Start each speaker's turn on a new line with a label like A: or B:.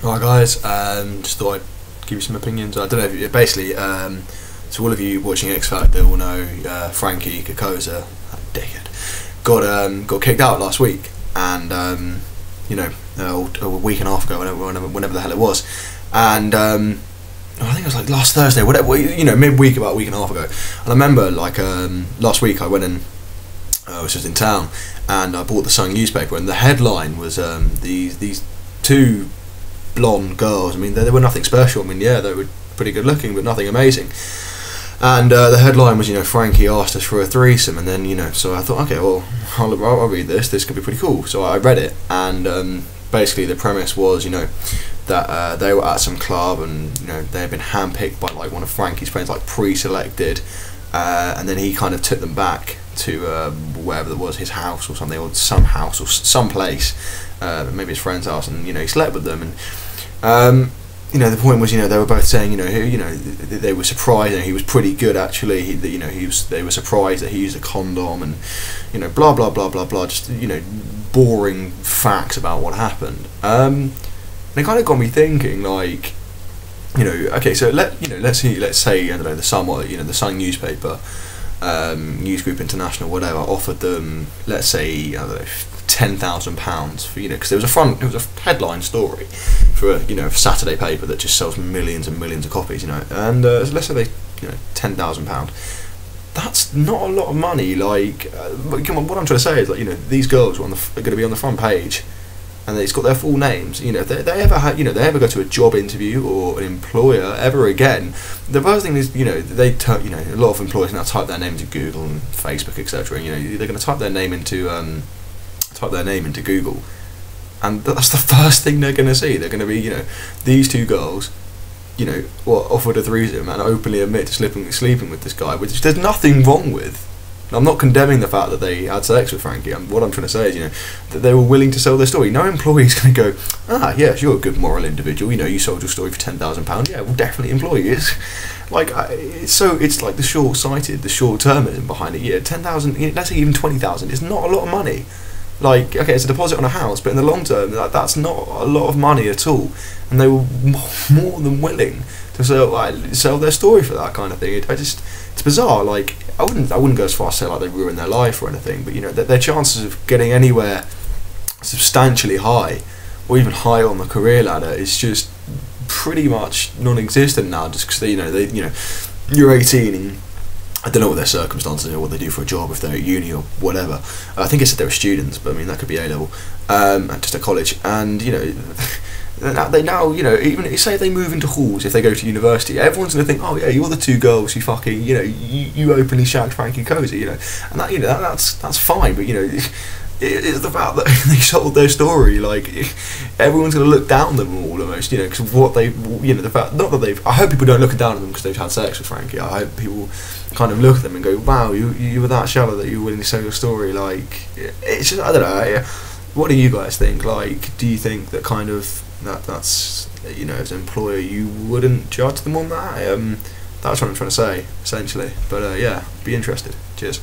A: Alright guys, just thought I'd give you some opinions. I don't know if you, basically, to all of you watching X Factor will know Frankie Cocozza, that dickhead, got kicked out last week, and a week and a half ago, whenever the hell it was, and I think it was like last Thursday, whatever, midweek, about a week and a half ago. And I remember last week I went in, I was just in town, and I bought the Sun newspaper, and the headline was these two blonde girls. I mean, they were nothing special. I mean, yeah, they were pretty good looking, but nothing amazing. And the headline was, Frankie asked us for a threesome, and then, so I thought, okay, well, I'll read this. This could be pretty cool. So I read it, and basically the premise was, that they were at some club, and they had been handpicked by like one of Frankie's friends, like pre-selected, and then he kind of took them back to wherever it was, his house or something, or some house or some place, maybe his friend's house, and he slept with them. And the point was, they were both saying, they were surprised, he was pretty good actually. They were surprised that he used a condom, and blah blah blah blah blah, just boring facts about what happened. And it kind of got me thinking, like, okay, so let's say I don't know, the Sun, the Sun newspaper, News Group International, whatever, offered them, let's say, I don't know, £10,000 for, because it was a headline story for a Saturday paper that just sells millions and millions of copies, and let's say they, £10,000. That's not a lot of money. Like, come on, what I'm trying to say is, like, these girls are going to be on the front page, and it's got their full names. If they ever go to a job interview or an employer ever again, the first thing is, a lot of employers now type their name into Google and Facebook, etc. They're going to type their name into Google, and that's the first thing they're going to see. They're going to be, these two girls, offered a threesome and openly admit to sleeping with this guy, which there's nothing wrong with. I'm not condemning the fact that they had sex with Frankie. What I'm trying to say is, that they were willing to sell their story. No employee is going to go, yes, you're a good moral individual. You sold your story for £10,000. Yeah, we'll definitely employ you. It's like the short-sighted, the short-termism behind it. Yeah, 10,000. Let's say even 20,000. It's not a lot of money. Like, okay, it's a deposit on a house, but in the long term, that's not a lot of money at all. And they were more than willing to sell their story for that kind of thing. It's bizarre. Like, I wouldn't go as far as say like they ruined their life or anything, but their chances of getting anywhere substantially high, or even high on the career ladder, is just pretty much non-existent now. Just because you're 18 and I don't know what their circumstances are, what they do for a job, if they're at uni or whatever. I think it said they were students, but I mean that could be A-level, just at college, and they now, even say if they move into halls, if they go to university, everyone's going to think, oh yeah, you're the two girls who fucking, you openly shagged Frankie Cocozza, and that's fine, but it's the fact that they sold their story. Like, everyone's going to look down on them all almost, because of what they, the fact, not that they've, I hope people don't look down on them because they've had sex with Frankie. I hope people kind of look at them and go, wow, you were that shallow that you were willing to sell your story. Like, it's just, I don't know, what do you guys think? Like, do you think that kind of, that's as an employer you wouldn't judge them on that? That's what I'm trying to say, essentially. But yeah, be interested. Cheers.